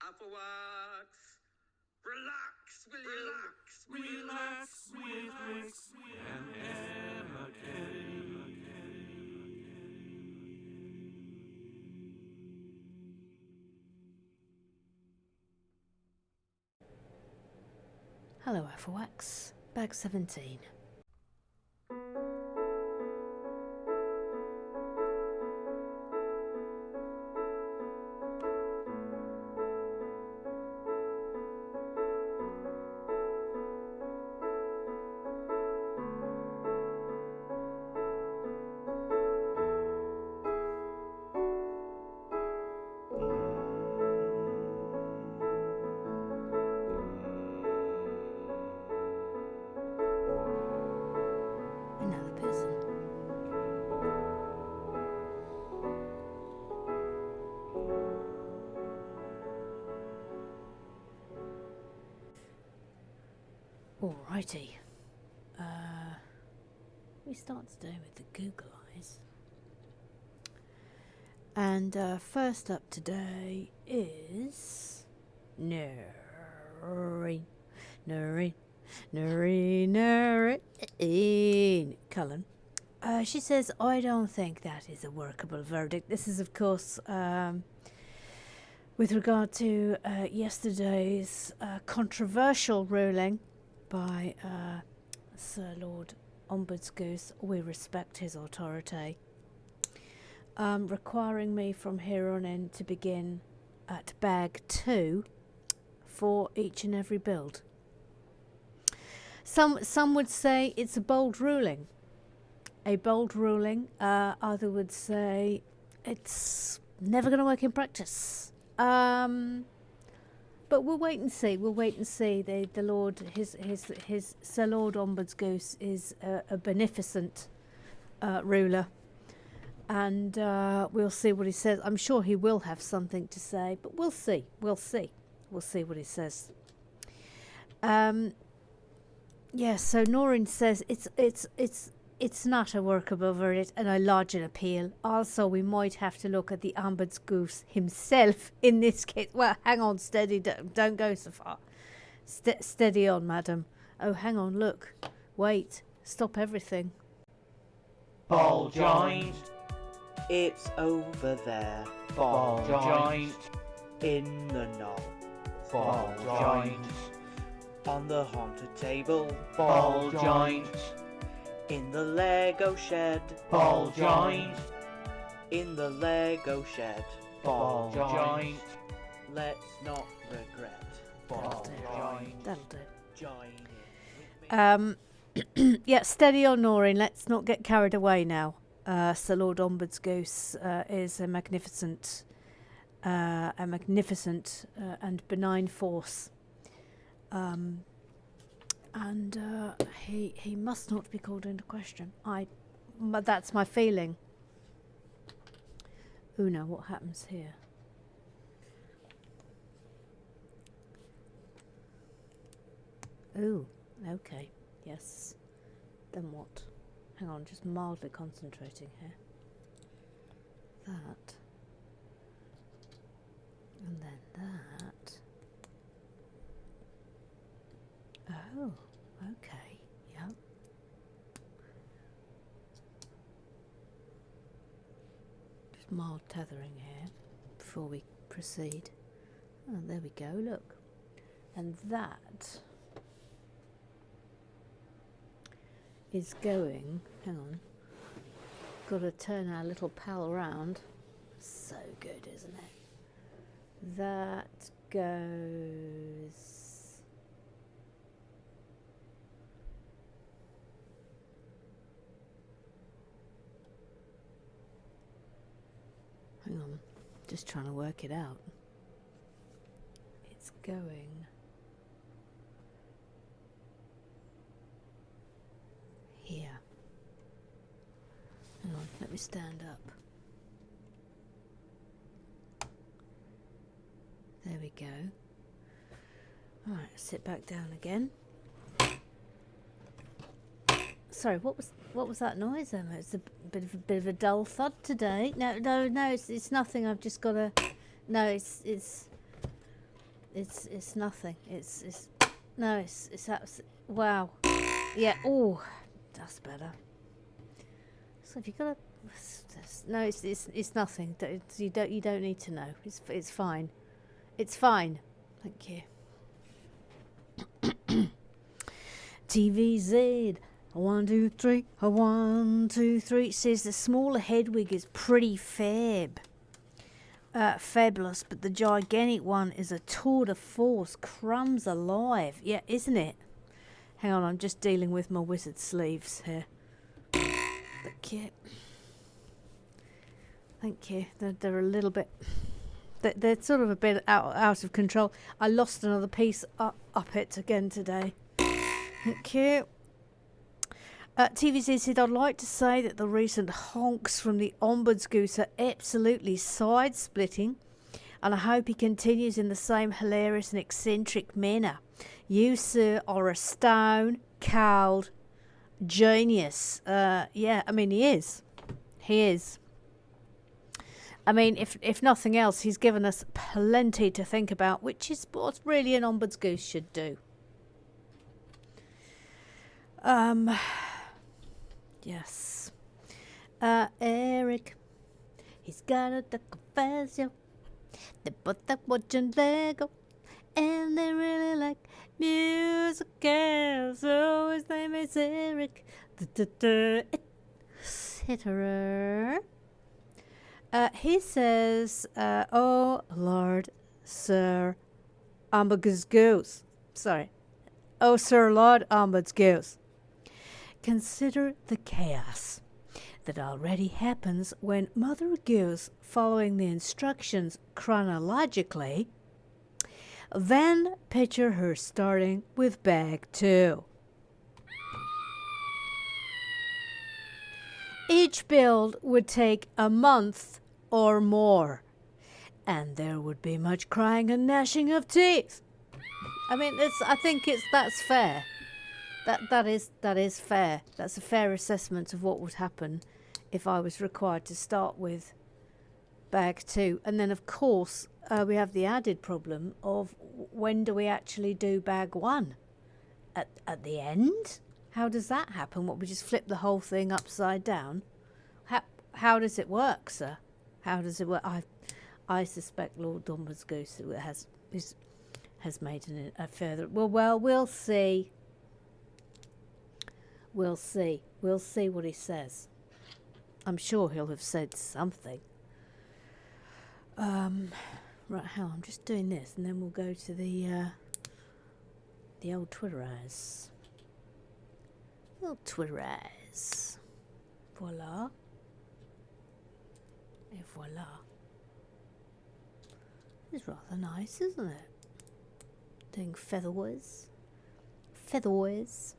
Afterwards, relax, will you? Relax with Rex and Emma Kelly. Hello, Afterwax. Bag 17. Another person. Alrighty. We start today with the Google eyes. And first up today is Noreen Cullen. She says, I don't think that is a workable verdict. This is, of course, with regard to yesterday's controversial ruling by Sir Lord Ombudsgoose. We respect his authority. Requiring me from here on in to begin at bag 2 for each and every build. Some would say it's a bold ruling. A bold ruling. Others would say it's never going to work in practice. But we'll wait and see. We'll wait and see. The Lord, his Sir Lord Ombudsgoose is a beneficent ruler, and we'll see what he says. I'm sure he will have something to say, but we'll see. We'll see what he says. Yeah. So Noreen says it's not a workable verdict, and I lodge an appeal. Also, we might have to look at the Ombudsgoose himself in this case. Well, hang on, steady, don't go so far. Steady on, madam. Oh, hang on, look. Wait, stop everything. Ball joint. It's over there. Ball joint. In the knoll. Ball joint. On the haunted table. Ball joint. In the Lego shed. Ball joint. In the Lego shed. Ball joint. Let's not regret. Ball joint. That'll do. Join in with me. Yeah, steady on, Noreen. Let's not get carried away now. Sir Lord Ombudsgoose is a magnificent and benign force. And he must not be called into question. That's my feeling. Una, what happens here? Ooh, okay, yes. Then what? Hang on, just mildly concentrating here. That. And then that. Oh, okay, yep. Just mild tethering here before we proceed. Oh, there we go, look. And that is going, hang on, got to turn our little pal around. So good, isn't it? That goes... Hang on, just trying to work it out. It's going here. Hang on, let me stand up. There we go. Alright, sit back down again. Sorry, what was that noise, Emma? It's a bit of a dull thud today. No, it's nothing. I've just got to. No, it's. It's nothing. It's no. It's wow. Yeah. Oh, that's better. So if you got a no, it's nothing. You don't need to know. It's fine. It's fine. Thank you. TVZ 1 2 3 1 2 3 says the smaller Hedwig is pretty fabulous, but the gigantic one is a tour de force. Crumbs alive. Yeah, isn't it? Hang on, I'm just dealing with my wizard sleeves here. Thank you. Thank you. They're a little bit... They're sort of a bit out of control. I lost another piece up it again today. Thank you. TVZ said, I'd like to say that the recent honks from the Ombuds Goose are absolutely side-splitting, and I hope he continues in the same hilarious and eccentric manner. You, sir, are a stone-cold genius. Yeah, I mean, he is. He is. I mean, if nothing else, he's given us plenty to think about, which is what really an Ombuds Goose should do. Yes. Eric, he's got a confession. They both like watching Lego, and they really like musicals. So his name is Eric. Etc. He says, oh Lord, Sir Ombuds Goose. Sorry. Oh Sir Lord Ombuds Goose. Consider the chaos that already happens when Mother Goose, following the instructions chronologically, then picture her starting with bag 2. Each build would take a month or more, and there would be much crying and gnashing of teeth. I mean, that's fair. That is fair. That's a fair assessment of what would happen if I was required to start with bag 2. And then, of course, we have the added problem of when do we actually do bag 1? At the end? How does that happen? What, we just flip the whole thing upside down? How does it work, sir? How does it work? I suspect Lord Ombuds Goose has made a further... Well, we'll see. We'll see. We'll see what he says. I'm sure he'll have said something. Right, hang on. I'm just doing this, and then we'll go to the old Twitterize. The old Twitterize. Voila. Et voila. It's rather nice, isn't it? Doing featherways. Featherways.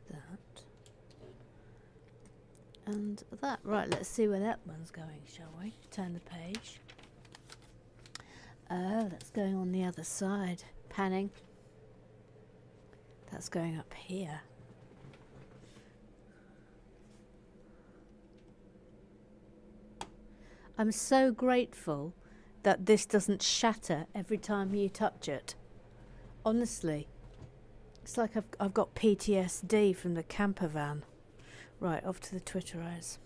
That. And that. Right, let's see where that one's going, shall we? Turn the page. Oh, that's going on the other side. Panning. That's going up here. I'm so grateful that this doesn't shatter every time you touch it. Honestly. It's like I've got PTSD from the camper van. Right, off to the Twitterize.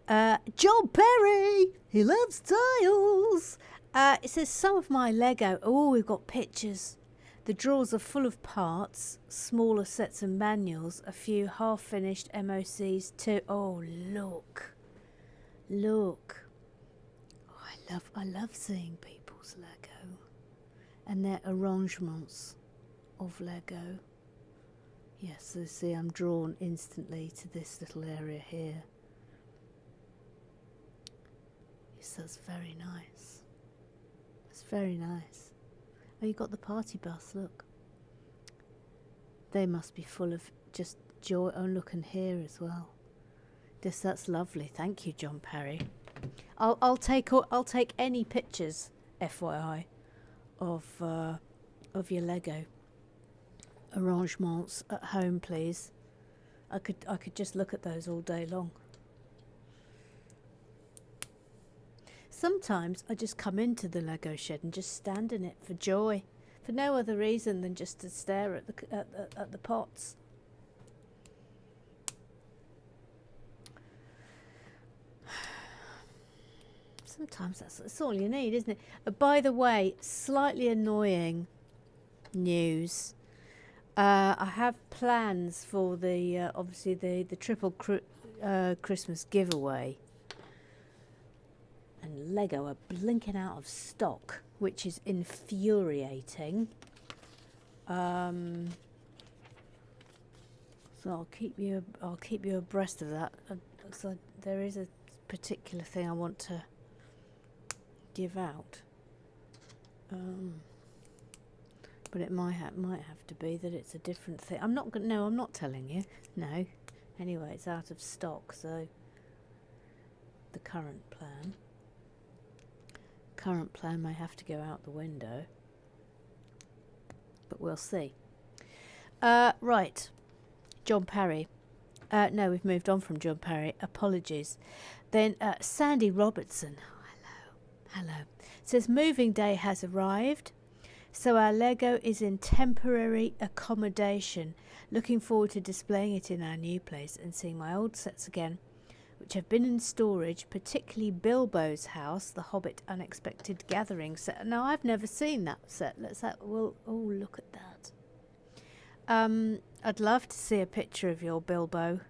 John Perry! He loves tiles! It says some of my Lego... Oh, we've got pictures. The drawers are full of parts, smaller sets and manuals, a few half-finished MOCs too. Oh, look. Look. Oh, I love seeing people's Lego. And their arrangements of Lego. Yes, so see, I'm drawn instantly to this little area here. Yes, that's very nice. It's very nice. Oh, you got the party bus, look. They must be full of just joy. Oh, look, and here as well. That's lovely. Thank you, John Perry. I'll take any pictures, FYI, of your Lego arrangements at home, please. I could just look at those all day long. Sometimes I just come into the Lego shed and just stand in it for joy, for no other reason than just to stare at the pots. Sometimes that's all you need, isn't it? By the way, slightly annoying news. I have plans for the obviously the triple Christmas giveaway, and Lego are blinking out of stock, which is infuriating. So I'll keep you abreast of that. So there is a particular thing I want to give out, but it might have to be that it's a different thing. I'm not telling you. No. Anyway, it's out of stock, so the current plan may have to go out the window, but we'll see. Right, John Parry. No, we've moved on from John Parry. Apologies. Then Sandy Robertson. Hello. Says moving day has arrived, so our Lego is in temporary accommodation. Looking forward to displaying it in our new place and seeing my old sets again, which have been in storage, particularly Bilbo's house, the Hobbit Unexpected Gathering set. Now, I've never seen that set. Look at that. I'd love to see a picture of your Bilbo.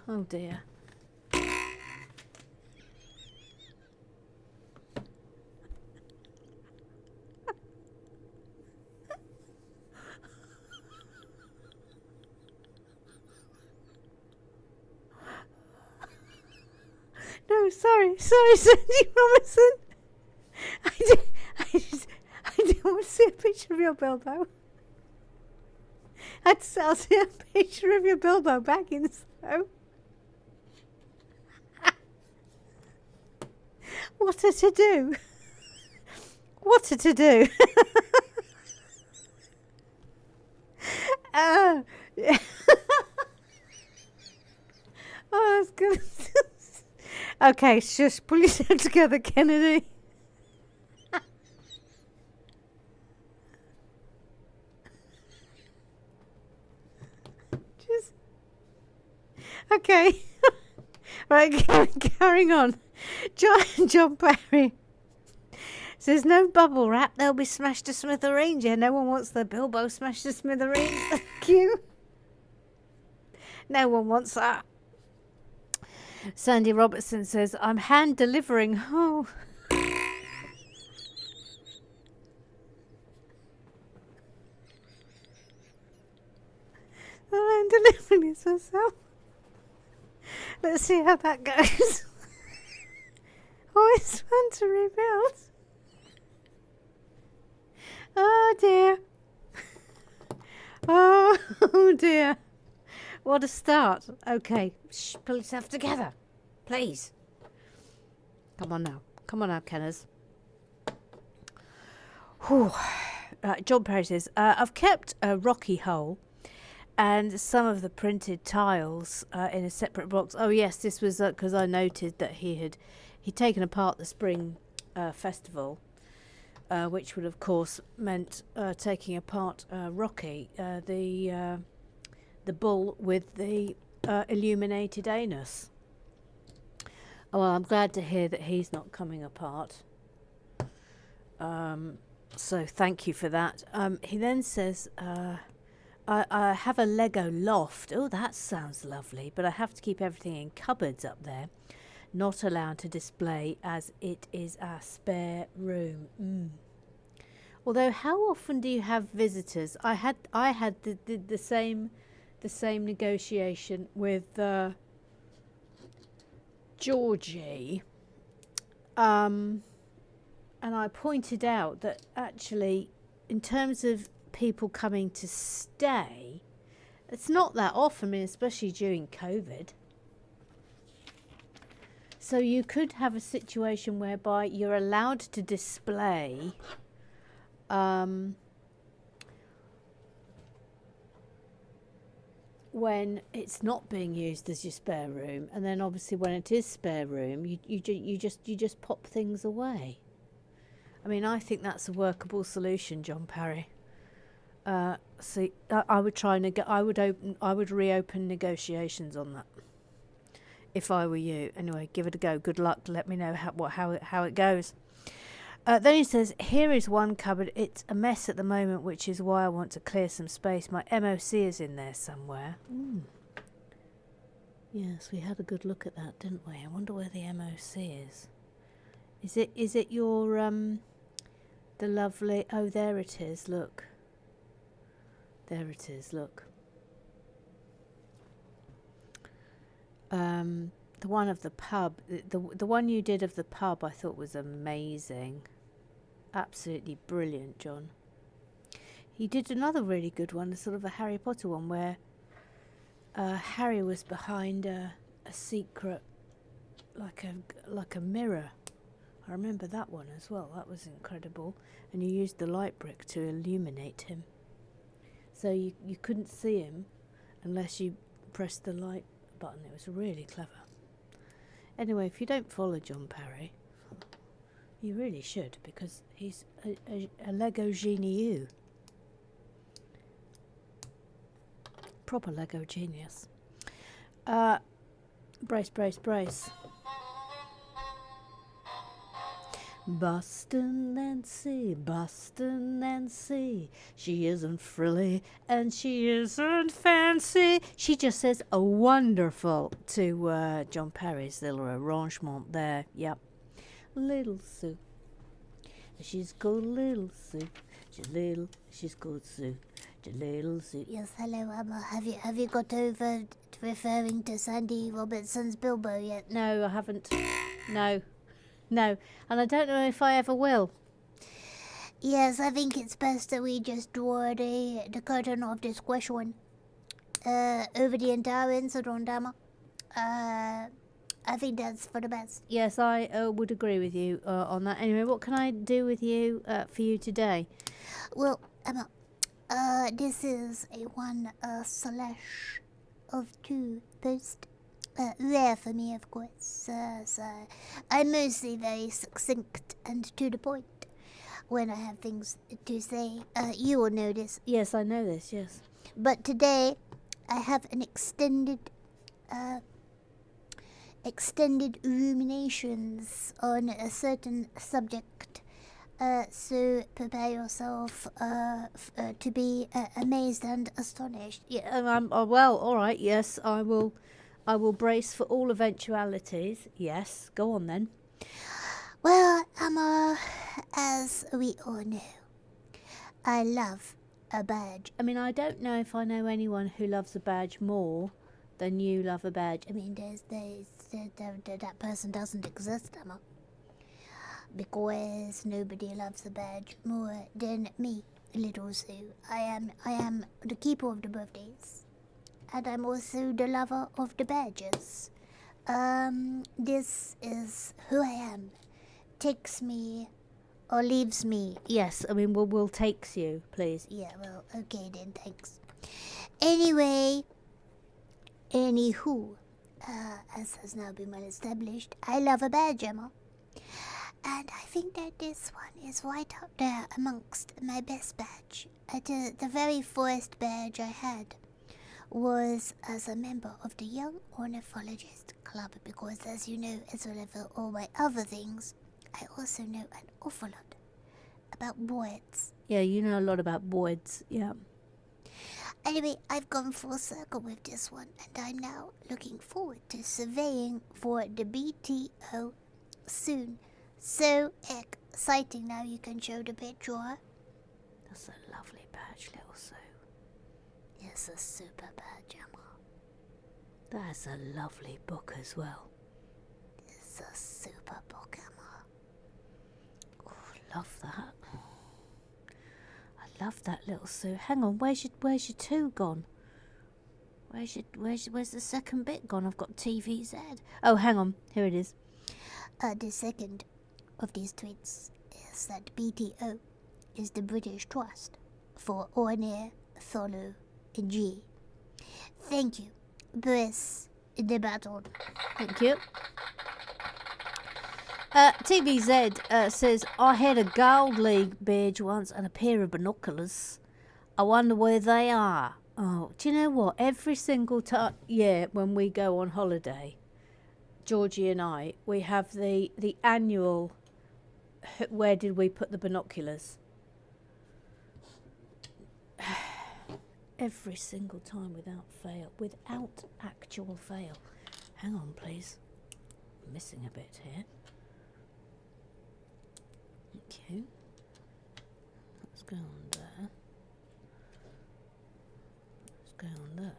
Oh dear. No, sorry, Sandy Robinson. I didn't want to see a picture of your Bilbo. I'll see a picture of your Bilbo back in so. What a to-do. What a to-do. Yeah. Oh, that's good. Okay, shush, pull yourself together, Kennedy. Okay. Right, carrying on. John Barry says no bubble wrap, they'll be smashed to smithereens. Yeah, no one wants their Bilbo smashed to smithereens. Thank you. No one wants that. Sandy Robertson says, I'm hand delivering. Oh. I'm hand delivering it myself. Let's see how that goes. Oh, it's fun to rebuild. Oh dear. Oh dear. What a start. Okay, shh, pull yourself together, please. Come on now, Kenners. Whew. John Perry says, I've kept a rocky hole and some of the printed tiles in a separate box. Oh yes, this was because I noted that he'd taken apart the spring festival, which would of course meant taking apart Rocky, the bull with the illuminated anus. Oh, well, I'm glad to hear that he's not coming apart. So thank you for that. He then says, I have a Lego loft. Oh, that sounds lovely, but I have to keep everything in cupboards up there. Not allowed to display as it is our spare room. Although, how often do you have visitors? I had the same negotiation with Georgie, and I pointed out that actually, in terms of people coming to stay, it's not that often. I mean, especially during COVID. So you could have a situation whereby you're allowed to display when it's not being used as your spare room, and then obviously when it is spare room, you just pop things away. I mean, I think that's a workable solution, John Parry. See, I would try I would reopen negotiations on that if I were you. Anyway, give it a go. Good luck. Let me know how it goes. Then he says, here is one cupboard. It's a mess at the moment, which is why I want to clear some space. My MOC is in there somewhere. Yes, we had a good look at that, didn't we? I wonder where the MOC is. Is it your the lovely? Oh, there it is. Look. There it is. Look. The one of the pub, the one you did of the pub, I thought was amazing. Absolutely brilliant, John. He did another really good one, sort of a Harry Potter one, where Harry was behind a secret, like a mirror. I remember that one as well. That was incredible. And you used the light brick to illuminate him. So you couldn't see him unless you pressed the light button. It was really clever. Anyway, if you don't follow John Parry, you really should, because he's a Lego genius. Proper Lego genius. Brace, brace, brace. Boston Nancy, she isn't frilly and she isn't fancy. She just says a wonderful to John Parry's little arrangement there. Yep. Little Sue. She's called Little Sue. She's called Sue. Little Sue. Yes, hello, Emma. Have you got over to referring to Sandy Robertson's Bilbo yet? No, I haven't. No. And I don't know if I ever will. Yes, I think it's best that we just draw the curtain of discretion over the entire incident, Emma. I think that's for the best. Yes, I would agree with you on that. Anyway, what can I do with you for you today? Well, Emma, this is a 1/2 post. Rare for me, of course. So I'm mostly very succinct and to the point when I have things to say. You will know this. Yes, I know this, yes. But today I have an extended ruminations on a certain subject. So prepare yourself to be amazed and astonished. Yeah, well, all right, yes, I will brace for all eventualities. Yes, go on then. Well, Emma, as we all know, I love a badge. I mean, I don't know if I know anyone who loves a badge more than you love a badge. I mean, that person doesn't exist, Emma. Because nobody loves a badge more than me, Little Sue. I am the keeper of the birthdays. And I'm also the lover of the badges. This is who I am. Takes me or leaves me. Yes, I mean, we'll takes you, please. Yeah, well, okay then, thanks. Anywho, as has now been well established, I love a badge, Emma. And I think that this one is right up there amongst my best badge. The very first badge I had was as a member of the Young Ornithologist Club, because as you know, as well as all my other things, I also know an awful lot about birds. Yeah, you know a lot about birds, yeah. Anyway, I've gone full circle with this one, and I'm now looking forward to surveying for the BTO soon. So exciting. Now you can show the picture. That's a lovely badge, Little Sue. It's a super badge, Emma. That's a lovely book as well. It's a super book, Emma. Oh, love that. I love that, Little Sue. Hang on, where's your 2 gone? Where's the second bit gone? I've got TVZ. Oh, hang on, here it is. The second of these tweets is that BTO is the British Trust for Ornithology. Thank you. Press the button. Thank you. TBZ says, I had a Gold League badge once and a pair of binoculars. I wonder where they are. Oh, do you know what? Every single time, when we go on holiday, Georgie and I, we have the annual, where did we put the binoculars? Every single time without fail, without actual fail. Hang on, please. I'm missing a bit here. Thank you. Let's go on there. Let's go on there.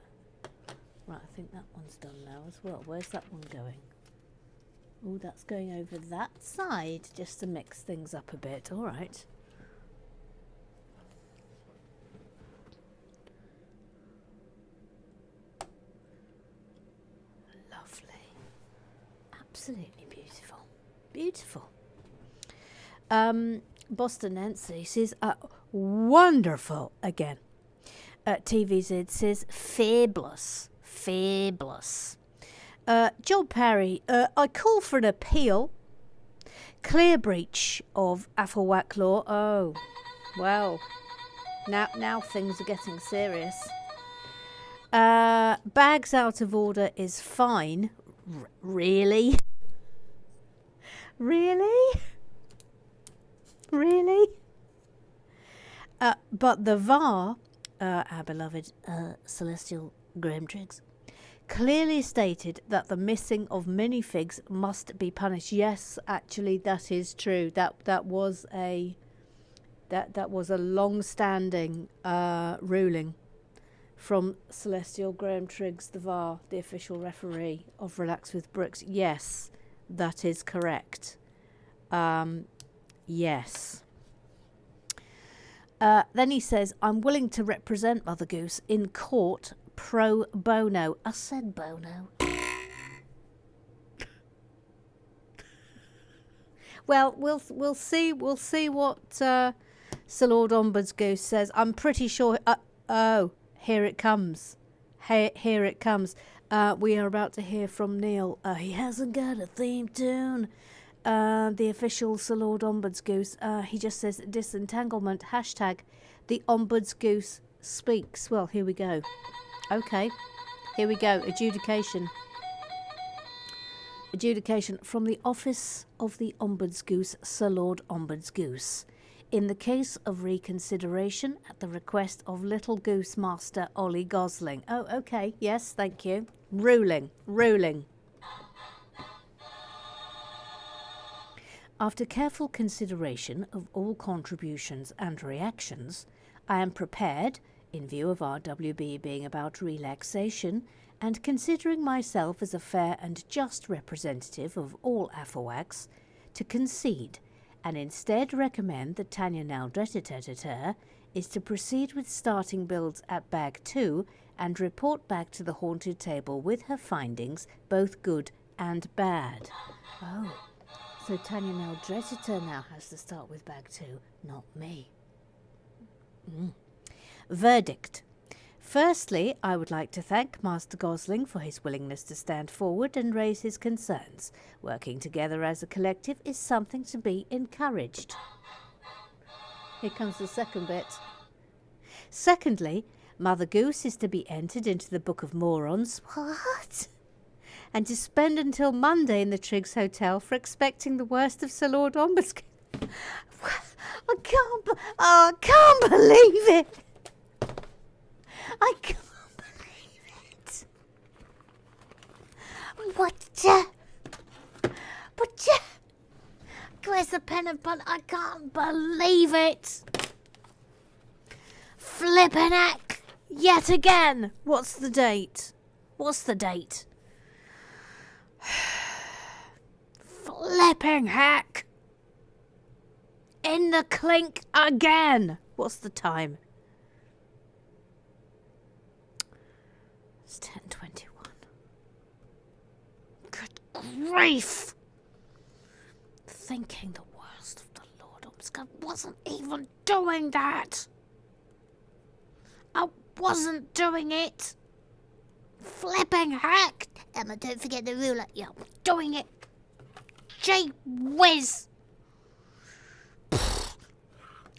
Right, I think that one's done now as well. Where's that one going? Oh, that's going over that side, just to mix things up a bit. All right. Lovely. Absolutely beautiful. Beautiful. Boston Nancy says, wonderful again. TVZ says, fabulous. Fabulous. John Parry, I call for an appeal. Clear breach of Afflewack law. Oh, well, now things are getting serious. Bags out of order is fine. Really? Really? Really? But the VAR, our beloved Celestial Graham Triggs, clearly stated that the missing of minifigs must be punished. Yes, actually, that is true. That was a long-standing ruling from Celestial Graham Triggs, the VAR, the official referee of Relax with Brooks. Yes, that is correct. Yes. Then he says, I'm willing to represent Mother Goose in court pro bono. I said bono. Well, we'll see what Sir Lord Ombuds Goose says. I'm pretty sure. Oh, here it comes. Here it comes. We are about to hear from Neil. He hasn't got a theme tune. The official Sir Lord Ombuds Goose. He just says disentanglement. Hashtag the Ombuds Goose speaks. Well, here we go. Okay, here we go. Adjudication from the office of the Ombuds Goose, Sir Lord Ombuds Goose. In the case of reconsideration at the request of Little Goose Master Ollie Gosling. Oh, okay. Yes, thank you. Ruling. After careful consideration of all contributions and reactions, I am prepared, in view of RWB being about relaxation, and considering myself as a fair and just representative of all Afflewags, to concede, and instead recommend that Tanya Naldretiter is to proceed with starting builds at Bag 2 and report back to the haunted table with her findings, both good and bad. Oh, so Tanya Naldretiter now has to start with Bag 2, not me. Verdict. Firstly, I would like to thank Master Gosling for his willingness to stand forward and raise his concerns. Working together as a collective is something to be encouraged. Here comes the second bit. Secondly, Mother Goose is to be entered into the Book of Morons. What? And to spend until Monday in the Triggs Hotel for expecting the worst of Sir Lord Ombuds. I can't believe it. I can't believe it. Where's the pen and pad? I can't believe it. Flippin' heck. Yet again. What's the date? Flipping heck. In the clink again. What's the time? It's 10:21. Good grief! Thinking the worst of the Lord Ombudsman wasn't even doing that. I wasn't doing it. Flipping heck! Emma, don't forget the ruler. Yeah, I'm doing it. Gee whiz!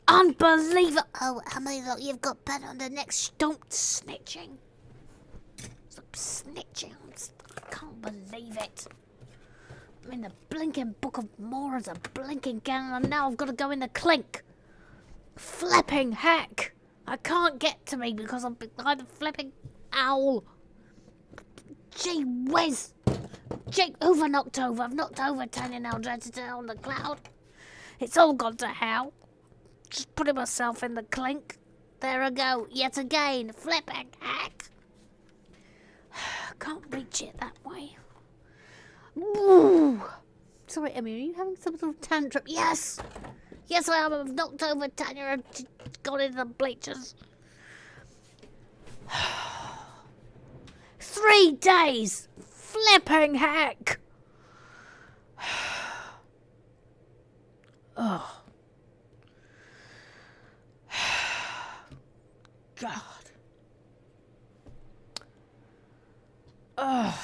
Unbelievable! Oh, Emily, look, you've got pat on the neck. Stop snitching. Stop snitching. I can't believe it. I'm in the blinking Book of Mormons, a blinking gang, and now I've got to go in the clink. Flipping heck! I can't get to me because I'm behind the flipping owl. Gee whiz! Gee, who've I knocked over? I've knocked over Tanya now, dreaded on the cloud. It's all gone to hell. Just putting myself in the clink. There I go, yet again. Flipping heck! Can't reach it that way. Ooh. Sorry, Emmy, are you having some sort of tantrum? Yes! Yes, I am. I've knocked over Tanya and gone into the bleachers. 3 days! Flipping heck! Oh. God. Oh.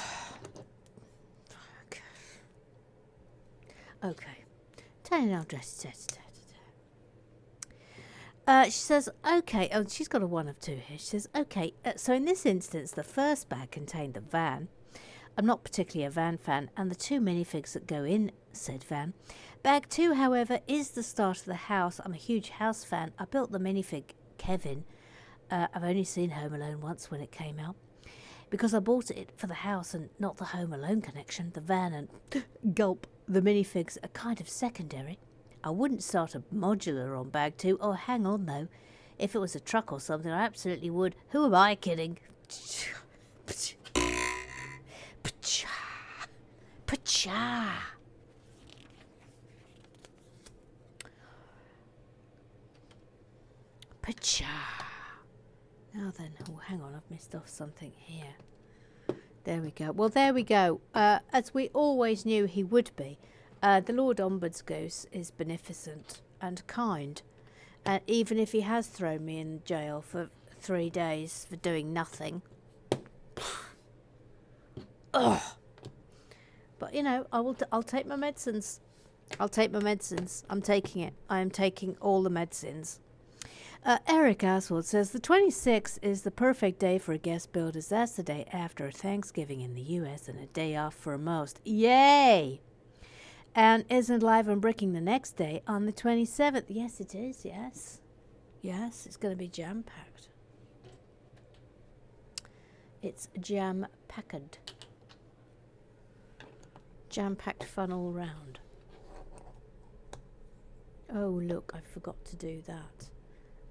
Okay. Tanya now dressed. She says, okay. Oh, she's got a one of two here. She says, okay. So in this instance, the first bag contained the van. I'm not particularly a van fan, and the 2 minifigs that go in, said Van. Bag 2, however, is the start of the house. I'm a huge house fan. I built the minifig Kevin. I've only seen Home Alone once when it came out. Because I bought it for the house and not the Home Alone connection, the van and gulp, the minifigs are kind of secondary. I wouldn't start a modular on bag 2. Oh, hang on though. If it was a truck or something, I absolutely would. Who am I kidding? Pacha. Now then, oh, hang on, I've missed off something here. There we go. Well, there we go. As we always knew he would be, the Lord Ombuds's goose is beneficent and kind. And even if he has thrown me in jail for 3 days for doing nothing. Ugh. But, you know, I'll take my medicines. I'll take my medicines. I'm taking it. I am taking all the medicines. Eric Aswald says the 26th is the perfect day for a guest build, as that's the day after Thanksgiving in the US and a day off for most. Yay! And isn't live on bricking the next day on the 27th? Yes, it is, yes. Yes, it's going to be jam-packed. It's jam-packed. Jam-packed fun all round. Oh, look, I forgot to do that.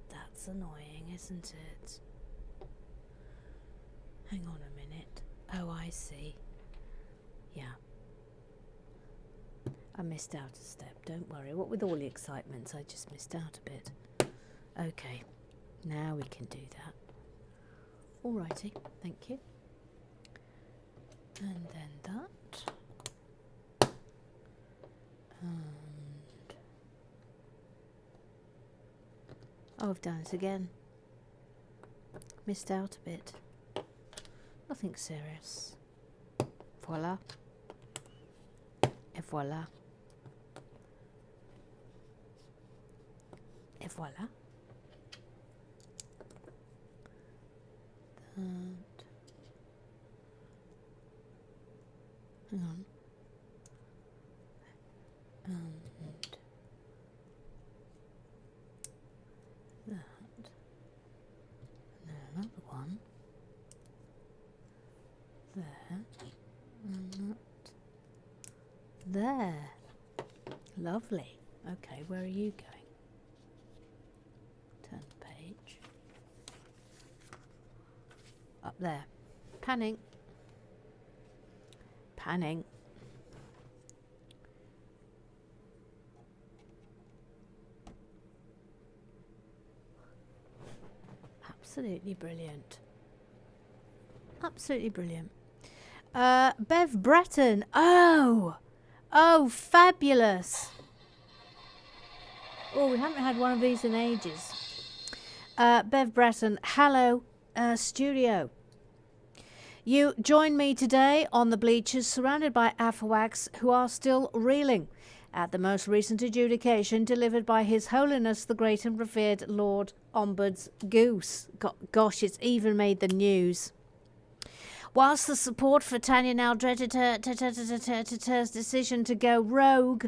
That's annoying, isn't it? Hang on a minute. Oh, I see. Yeah. I missed out a step, don't worry. What with all the excitements, I just missed out a bit. Okay, now we can do that. Alrighty, thank you. And then that. And oh, I've done it again. Missed out a bit. Nothing serious. Voila. Et voila. Et voila. That. Hang on. And that. And then another one. There. And that. There. Lovely. Okay, where are you going? Turn the page. Up there. Panning. Panning. Absolutely brilliant. Absolutely brilliant. Bev Breton. Oh! Oh, fabulous. Oh, we haven't had one of these in ages. Bev Breton, hello, studio. You join me today on the bleachers surrounded by Afwags who are still reeling at the most recent adjudication delivered by His Holiness the Great and Revered Lord Ombuds Goose. Gosh, it's even made the news. Whilst the support for Tanya now dreaded her decision to go rogue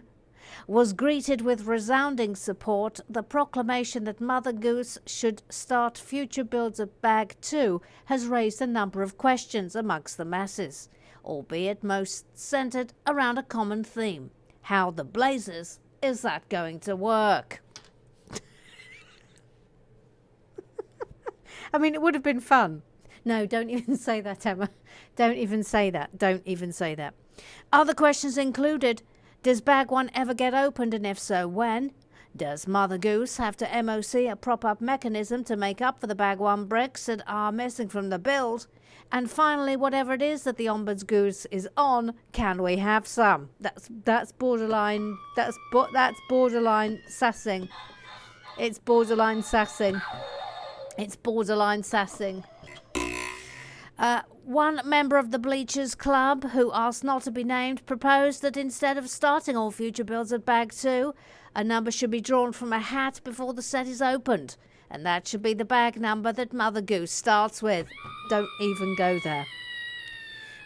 was greeted with resounding support, the proclamation that Mother Goose should start future builds of Bag 2 has raised a number of questions amongst the masses, albeit most centred around a common theme. How the blazes is that going to work? I mean, it would have been fun. No, don't even say that, Emma. Don't even say that. Don't even say that. Other questions included, does Bag 1 ever get opened, and if so, when? Does Mother Goose have to MOC a prop-up mechanism to make up for the Bag 1 bricks that are missing from the build? And finally, whatever it is that the Ombuds Goose is on, can we have some? That's borderline. That's borderline sassing. It's borderline sassing. It's borderline sassing. One member of the Bleachers Club, who asked not to be named, proposed that instead of starting all future builds at Bag 2, a number should be drawn from a hat before the set is opened, and that should be the bag number that Mother Goose starts with. Don't even go there.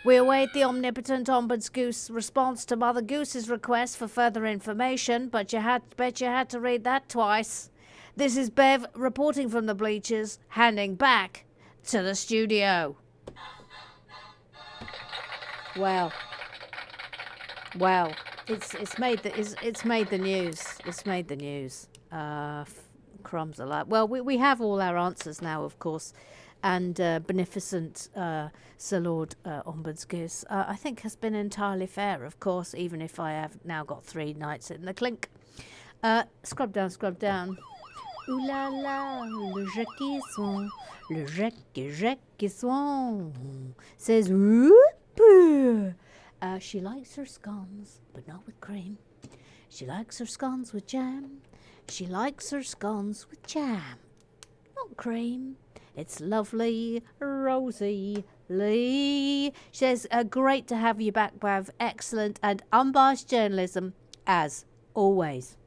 We await the omnipotent Ombuds Goose response to Mother Goose's request for further information, but you had to read that twice. This is Bev reporting from the Bleachers, handing back to the studio. Well, it's made the news. It's made the news. Crumbs are like. Well, we have all our answers now, of course, and beneficent Sir Lord Ombuds Goose, I think, has been entirely fair, of course, even if I have now got 3 nights in the clink. Scrub down, scrub down. Ooh la la, le jaquisson, le jaquisson says whoop. She likes her scones, but not with cream. She likes her scones with jam. She likes her scones with jam, not cream. It's lovely, Rosie Lee. She says, great to have you back, Bev. Excellent and unbiased journalism, as always.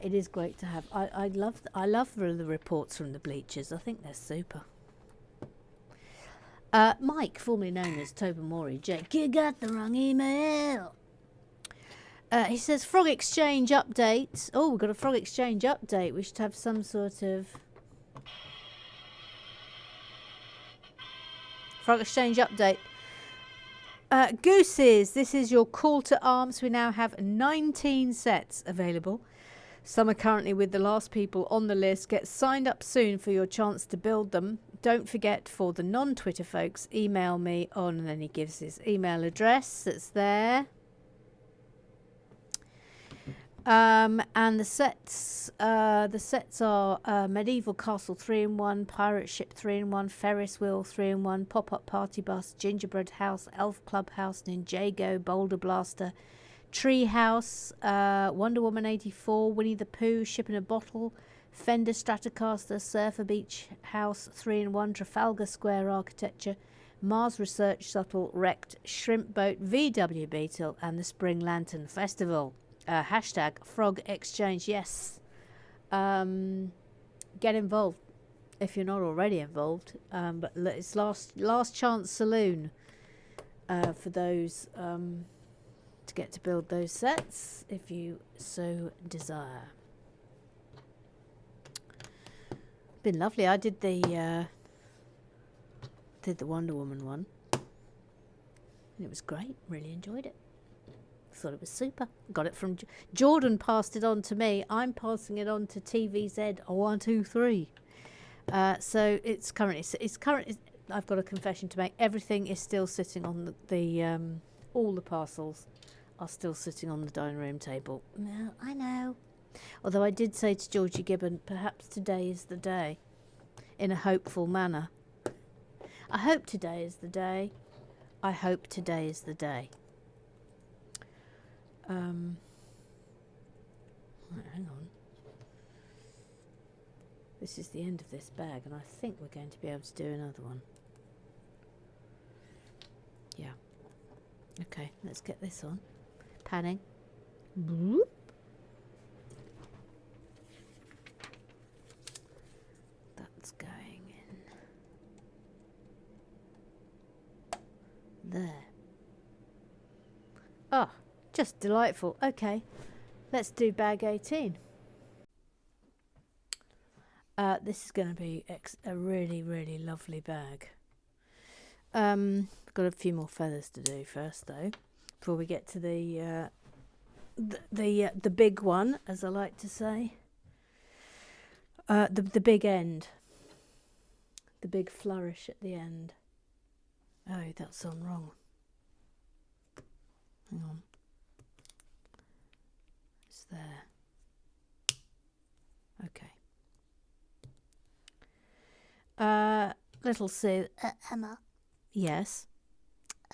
It is great to have. I love the reports from the Bleachers. I think they're super. Mike, formerly known as Tobermory Jake, you got the wrong email. He says, Frog Exchange update. Oh, we've got a Frog Exchange update. We should have some sort of Frog Exchange update. Gooses, this is your call to arms. We now have 19 sets available. Some are currently with the last people on the list. Get signed up soon for your chance to build them. Don't forget, for the non-Twitter folks, email me on, and then he gives his email address that's there. And the sets are Medieval Castle 3-in-1, Pirate Ship 3-in-1, Ferris Wheel 3-in-1, Pop-Up Party Bus, Gingerbread House, Elf Clubhouse, Ninjago, Boulder Blaster, Tree House, Wonder Woman 84, Winnie the Pooh, Ship in a Bottle, Fender Stratocaster, Surfer Beach House 3-in-1, Trafalgar Square Architecture, Mars Research Shuttle, Wrecked, Shrimp Boat, VW Beetle, and the Spring Lantern Festival. Hashtag Frog Exchange, yes. Get involved if you're not already involved. But it's last chance saloon for those to get to build those sets if you so desire. Been lovely. I did the Wonder Woman one, and it was great. Really enjoyed it. Thought it was super. Got it from Jordan. Passed it on to me. I'm passing it on to TVZ 123. So it's currently. I've got a confession to make. Everything is still sitting on the all the parcels are still sitting on the dining room table. No, I know. Although I did say to Georgie Gibbon, perhaps today is the day, in a hopeful manner. I hope today is the day. I hope today is the day. Right, hang on. This is the end of this bag, and I think we're going to be able to do another one. Okay, let's get this on. Panning. Bloop. That's going in there. Oh, just delightful. Okay, let's do bag 18. This is going to be a really, really lovely bag. Got a few more feathers to do first, though, before we get to the big one, as I like to say. The big end, the big flourish at the end. Oh, that's on wrong. Hang on. It's there. Okay. Little Sue. Emma, Yes.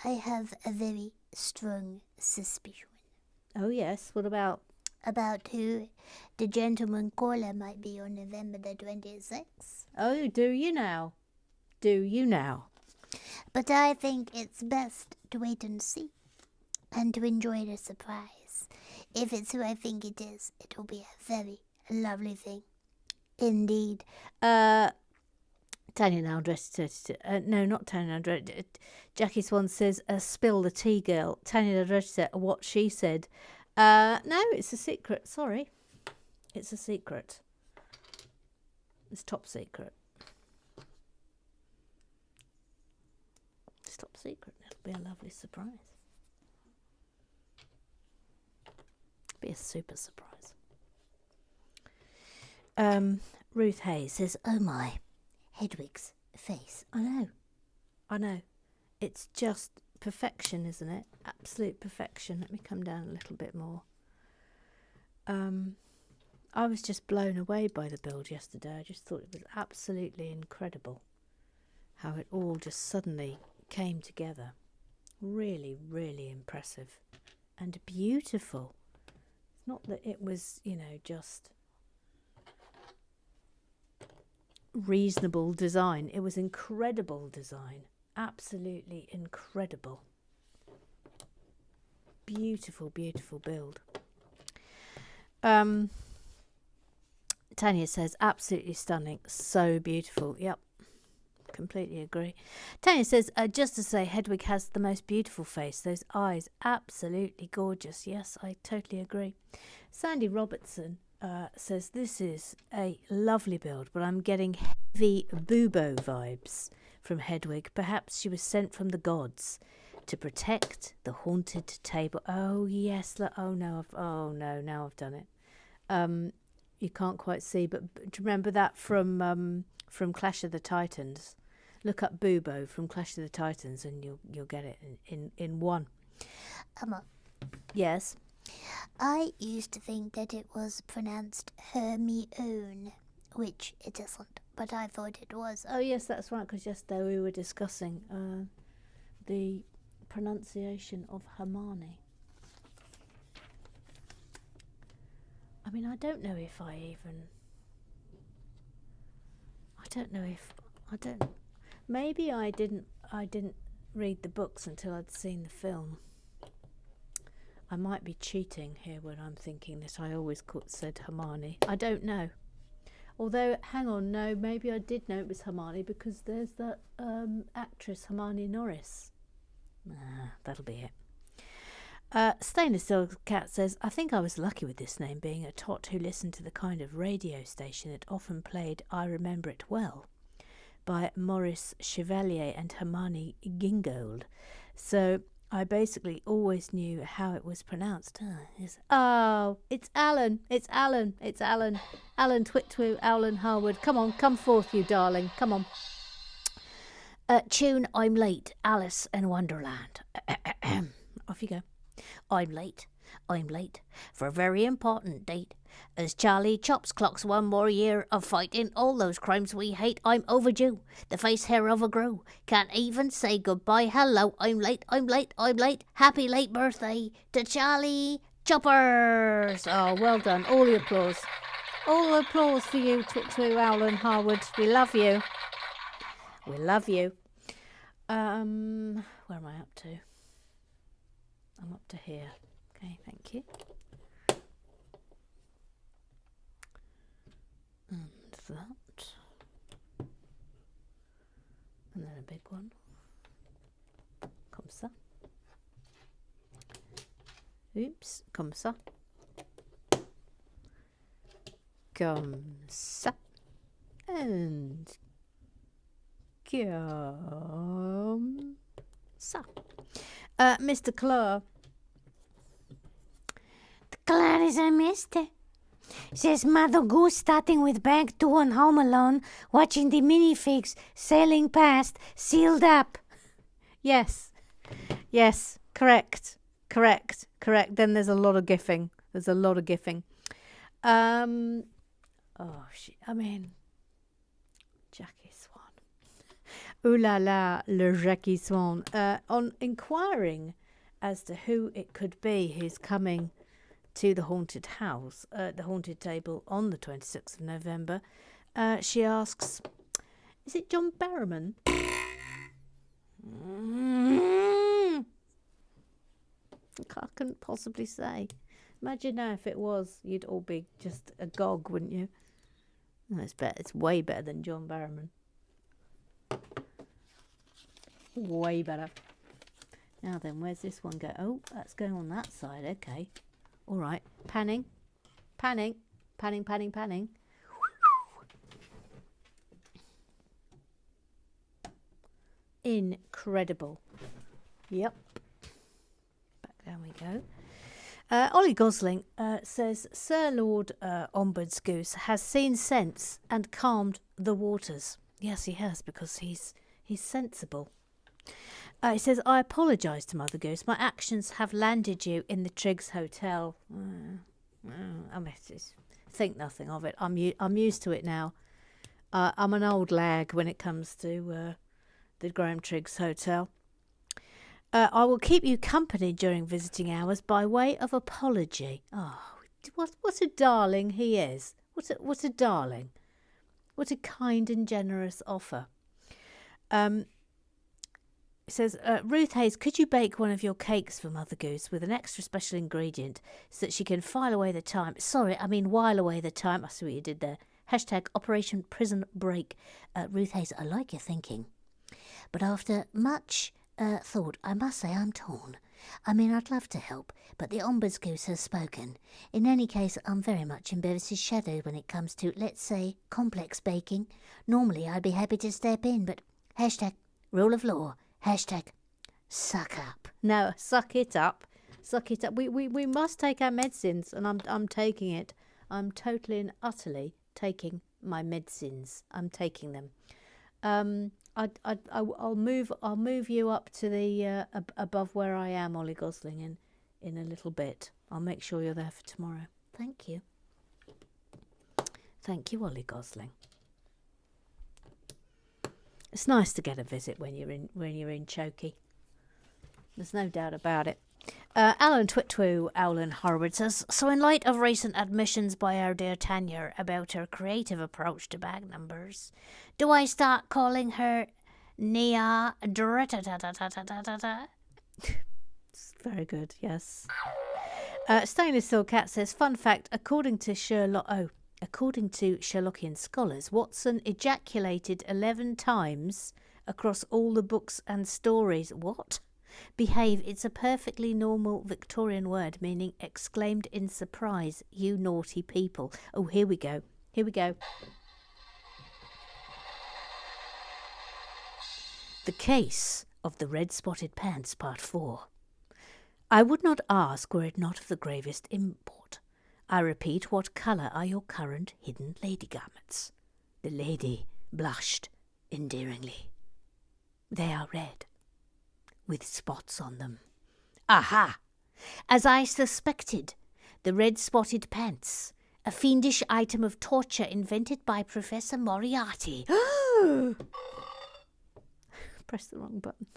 I have a very strong suspicion Oh, yes. What about? about who the gentleman caller might be on November the 26th. Oh, do you now? Do you now? But I think it's best to wait and see, and to enjoy the surprise. If it's who I think it is, it will be a very lovely thing. Indeed. Tanya now dressed. No, not Tanya now dressed. Jackie Swan says, "Spill the tea, girl." Tanya now dressed what she said. No, it's a secret. Sorry, it's a secret. It's top secret. It's top secret. It'll be a lovely surprise. Be a super surprise. Ruth Hayes says, "Oh my, Hedwig's face. I know. It's just perfection, isn't it? Absolute perfection." Let me come down a little bit more. I was just blown away by the build yesterday. I just thought it was absolutely incredible how it all just suddenly came together. Really, really impressive and beautiful. It's not that it was, just reasonable design. It was incredible design. Absolutely incredible. Beautiful, beautiful build. Tanya says, absolutely stunning. So beautiful. Yep. Completely agree. Tanya says, just to say, Hedwig has the most beautiful face. Those eyes, absolutely gorgeous. Yes, I totally agree. Sandy Robertson says, this is a lovely build, but I'm getting heavy Bubo vibes from Hedwig. Perhaps she was sent from the gods to protect the haunted table. Oh, yes. Oh, no. Now I've done it. You can't quite see, but do you remember that from Clash of the Titans? Look up Bubo from Clash of the Titans and you'll get it in one. Emma, Yes. I used to think that it was pronounced Hermione, which it isn't, but I thought it was. Oh, yes, that's right, because yesterday we were discussing the pronunciation of Hermione. I mean, maybe I didn't read the books until I'd seen the film. I might be cheating here when I'm thinking that I always said Hermione. I don't know. Although, hang on, no, maybe I did know it was Hermione because there's that actress Hermione Norris. That'll be it. Stainless Steel Cat says, I think I was lucky with this name, being a tot who listened to the kind of radio station that often played I Remember It Well by Maurice Chevalier and Hermione Gingold. So I basically always knew how it was pronounced. It's Alan. It's Alan. Alan Twitwoo, Alan Harwood. Come on, come forth, you darling. Come on. Tune I'm Late, Alice in Wonderland. Off you go. I'm late for a very important date. As Charlie Chops clocks one more year of fighting all those crimes we hate, I'm overdue. The face hair overgrew. Can't even say goodbye. Hello, I'm late. Happy late birthday to Charlie Choppers. Oh, well done. All the applause. All the applause for you, Twitwoo, Alan Harwood. We love you. We love you. Where am I up to? I'm up to here. Okay, thank you. And that. And then a big one. Comme ça. Oops, comme ça. Comme ça. And comme ça. Mr. Claw. Glad as I missed it. Says Mother Goose starting with bag 2 on Home Alone, watching the minifigs sailing past, sealed up. Yes. Yes. Correct. Then there's a lot of gifting. Oh shit. I mean, Jackie Swan. Ooh la la, le Jackie Swan. On inquiring as to who it could be who's coming to the haunted house, the haunted table on the 26th of November, she asks, is it John Barrowman? I couldn't possibly say. Imagine now if it was, you'd all be just agog, wouldn't you? No, it's way better than John Barrowman. Way better. Now then, where's this one go? Oh, that's going on that side. Okay. All right. Panning. Incredible. Yep. Back down we go. Ollie Gosling says Sir Lord Ombuds Goose has seen sense and calmed the waters. Yes, he has, because he's sensible. He says, I apologise to Mother Goose. My actions have landed you in the Triggs Hotel. I mean, think nothing of it. I'm used to it now. I'm an old lag when it comes to the Graham Triggs Hotel. I will keep you company during visiting hours by way of apology. Oh, what a darling he is. What a darling. What a kind and generous offer. It says, Ruth Hayes, could you bake one of your cakes for Mother Goose with an extra special ingredient so that she can while away the time? I see what you did there. Hashtag Operation Prison Break. Ruth Hayes, I like your thinking. But after much thought, I must say I'm torn. I mean, I'd love to help, but the Ombuds Goose has spoken. In any case, I'm very much in Beavis's shadow when it comes to, let's say, complex baking. Normally, I'd be happy to step in, but hashtag rule of law. Hashtag suck up. No, suck it up. We must take our medicines, and I'm taking it. I'm totally and utterly taking my medicines. I'm taking them. I'll move you up to the above where I am, Ollie Gosling, in a little bit. I'll make sure you're there for tomorrow. Thank you. Thank you, Ollie Gosling. It's nice to get a visit when you're in Chokey. There's no doubt about it. Alan Twitwoo, Owlin Harwood says, so in light of recent admissions by our dear Tanya about her creative approach to bag numbers, do I start calling her Nia? It's very good, yes. Stainless Steel Cat says, fun fact, according to Sherlockian scholars, Watson ejaculated 11 times across all the books and stories. What? Behave, it's a perfectly normal Victorian word meaning exclaimed in surprise, you naughty people. Oh, here we go. The Case of the Red Spotted Pants, Part 4. I would not ask were it not of the gravest import. I repeat, what colour are your current hidden lady garments? The lady blushed endearingly. They are red, with spots on them. Aha! As I suspected, the red-spotted pants, a fiendish item of torture invented by Professor Moriarty. Press the wrong button.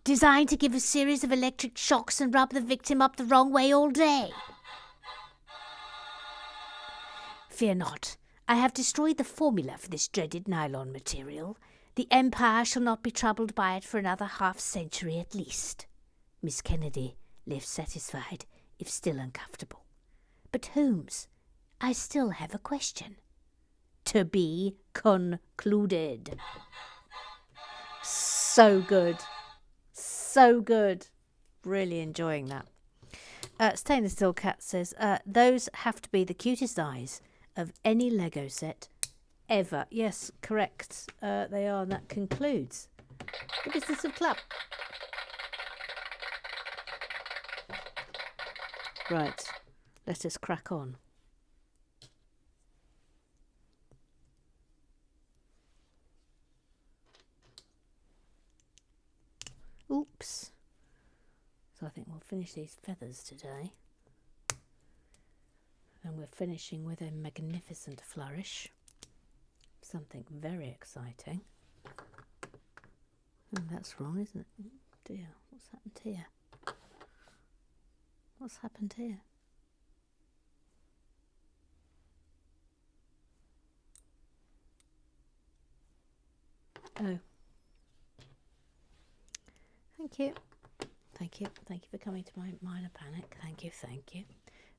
Designed to give a series of electric shocks and rub the victim up the wrong way all day. Fear not. I have destroyed the formula for this dreaded nylon material. The Empire shall not be troubled by it for another half-century at least. Miss Kennedy left satisfied, if still uncomfortable. But Holmes, I still have a question. To be concluded. So good. So good. Really enjoying that. Staying the Still Cat says, those have to be the cutest eyes of any Lego set ever. Yes, correct. They are, and that concludes the business of club. Right, let us crack on. Oops. So I think we'll finish these feathers today. And we're finishing with a magnificent flourish. Something very exciting. Oh, that's wrong, isn't it? Oh dear, what's happened here? What's happened here? Oh. Thank you. Thank you. Thank you for coming to my minor panic. Thank you. Thank you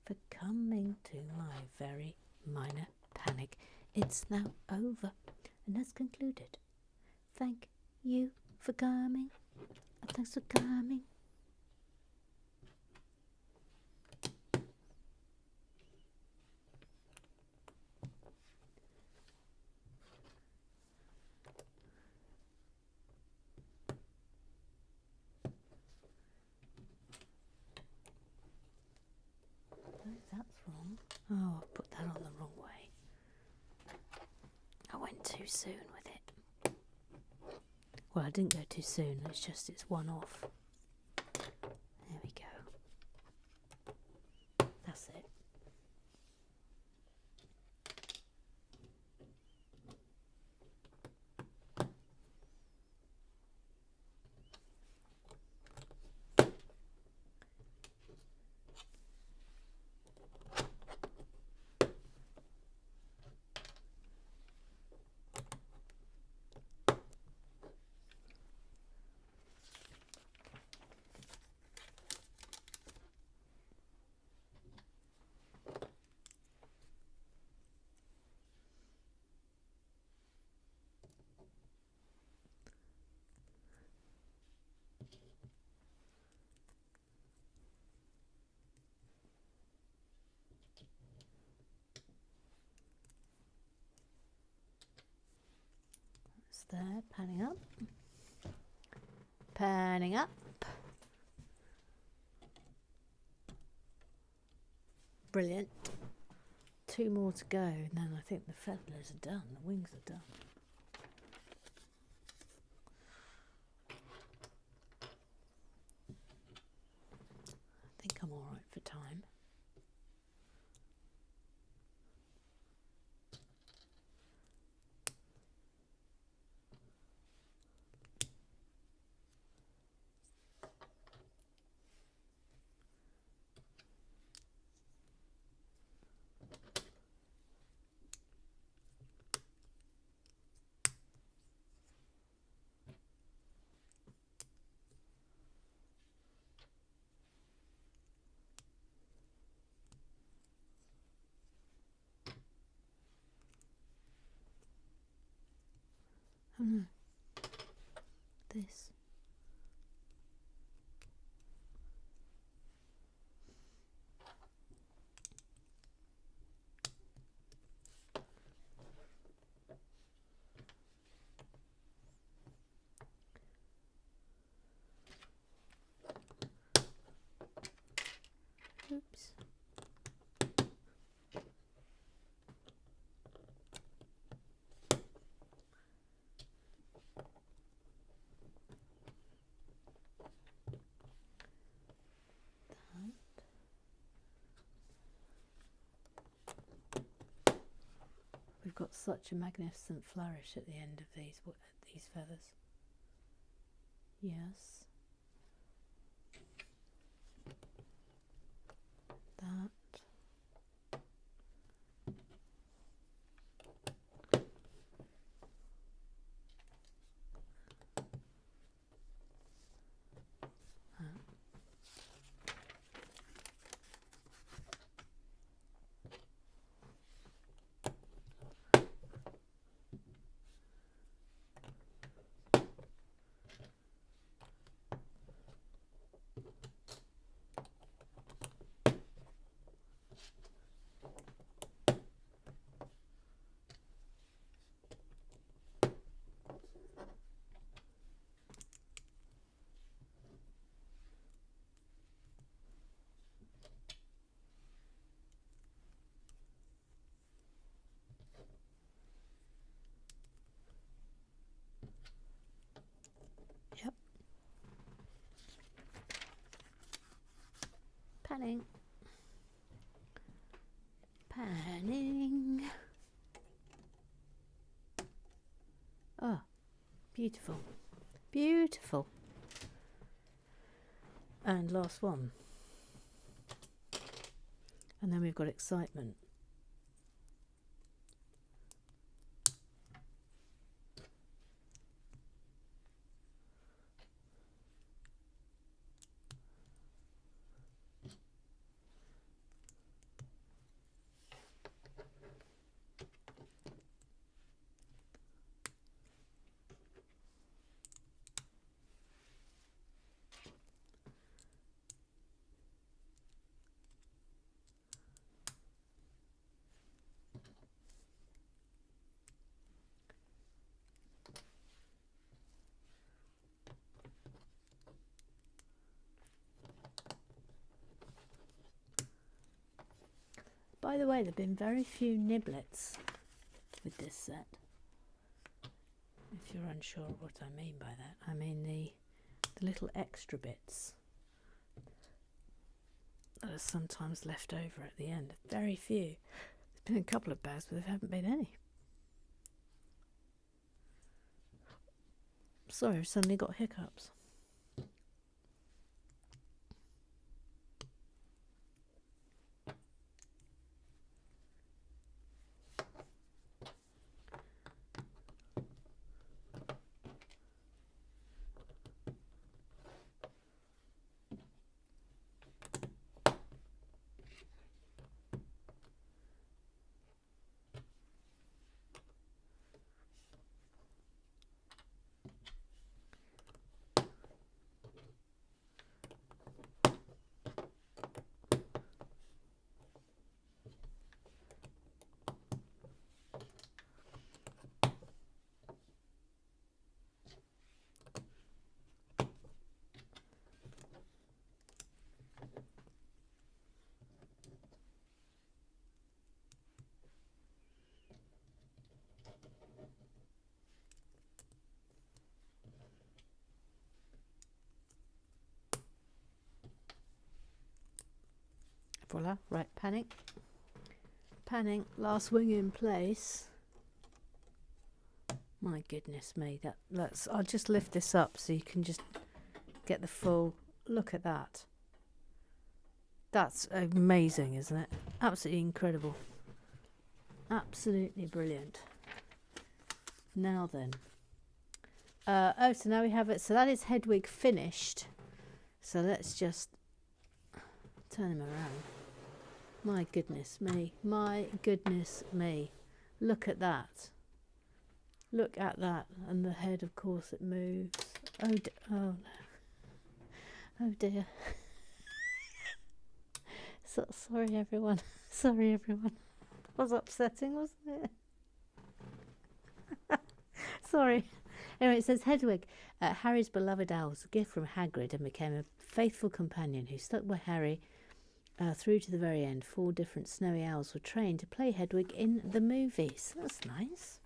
for coming to my very minor panic. It's now over and has concluded. Thank you for coming. Thanks for coming. That's wrong. Oh, I put that on the wrong way. I went too soon with it. Well, I didn't go too soon. It's one off. There we go. That's it. There, panning up. Panning up. Brilliant. 2 more to go, and then I think the feathers are done, the wings are done. I think I'm all right for time. Oh no. This. Oops. We've got such a magnificent flourish at the end of these feathers. Yes. That. panning. Panning. Oh, beautiful. Beautiful. And last one. And then we've got excitement. By the way, there have been very few niblets with this set. If you're unsure what I mean by that, I mean the little extra bits that are sometimes left over at the end. Very few. There's been a couple of bags, but there haven't been any. Sorry, I've suddenly got hiccups. Voila, right, panning. Panning, last wing in place. My goodness me, that's I'll just lift this up so you can just get the full look at that. That's amazing, isn't it? Absolutely incredible. Absolutely brilliant. Now then. So now we have it. So that is Hedwig finished. So let's just turn him around. My goodness me. My goodness me. Look at that. Look at that. And the head, of course, it moves. Oh, oh no. Oh dear. Sorry, everyone. Sorry, everyone. Was upsetting, wasn't it? Sorry. Anyway, it says Hedwig, Harry's beloved owl, was a gift from Hagrid and became a faithful companion who stuck by Harry through to the very end. 4 different snowy owls were trained to play Hedwig in the movies. That's nice.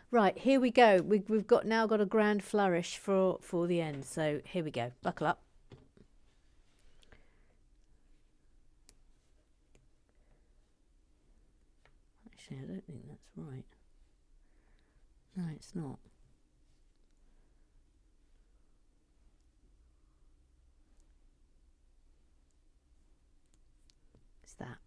Right, here we go. We've now got a grand flourish for the end. So here we go. Buckle up. Actually, I don't think that's right. No, it's not. It's that.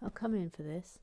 I'll come in for this.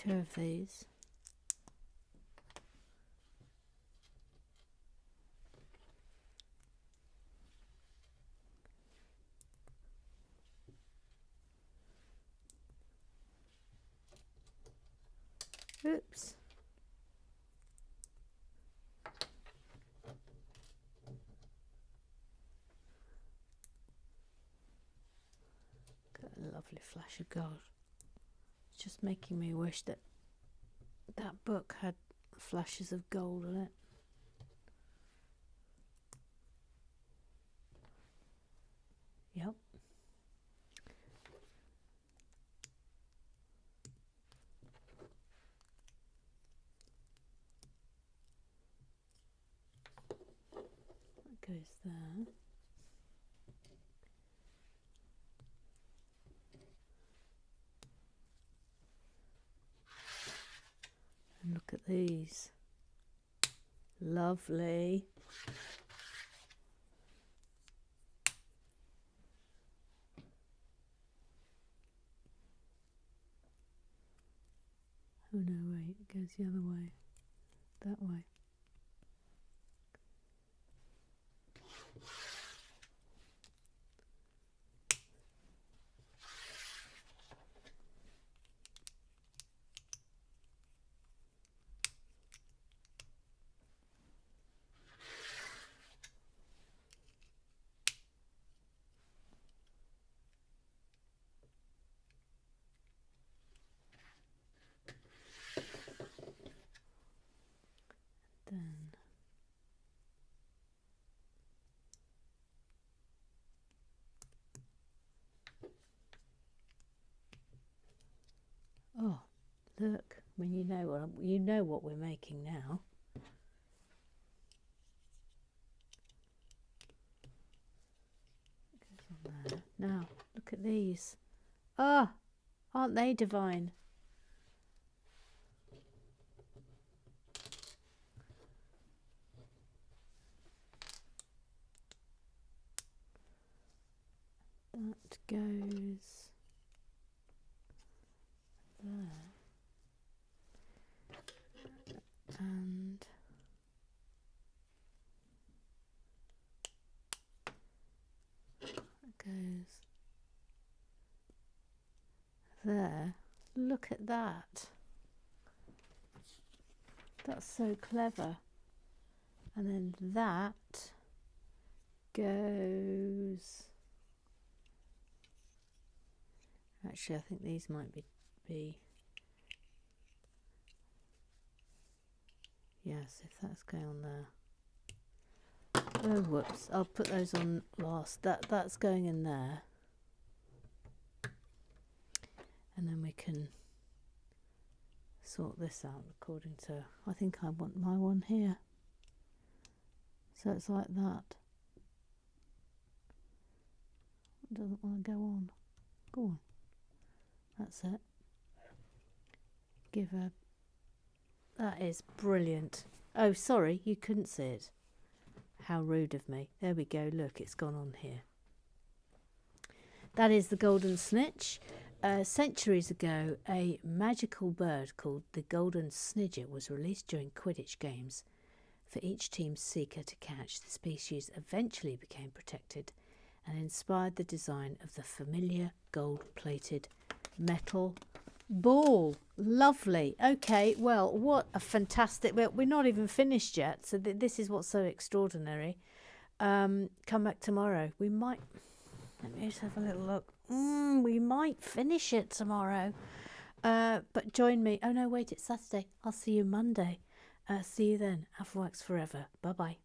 2 of these. Oops. Got a lovely flash of gold. It's just making me wish that that book had flashes of gold on it. Yep. That goes there. And look at these. Lovely. Oh no, wait, it goes the other way. That way. Then oh, look! I mean, you know what we're making now. It goes on there. Now, look at these. Ah, aren't they divine? That goes there. And that goes there. Look at that. That's so clever. And then that goes... Actually, I think these might be... Yes, if that's going on there. Oh, whoops. I'll put those on last. That's going in there. And then we can sort this out according to... I think I want my one here. So it's like that. It doesn't want to go on. Go on. That's it. Give her... That is brilliant. Oh, sorry, you couldn't see it. How rude of me. There we go. Look, it's gone on here. That is the golden snitch. Centuries ago, a magical bird called the golden snidger was released during Quidditch games. For each team's seeker to catch, the species eventually became protected and inspired the design of the familiar gold-plated metal ball. Lovely. Okay, well, what a fantastic... Well, we're not even finished yet, so this is what's so extraordinary. Come back tomorrow. We might... Let me just have a little look. We might finish it tomorrow. But join me. Oh, no, wait, it's Saturday. I'll see you Monday. See you then. Afterworks forever. Bye-bye.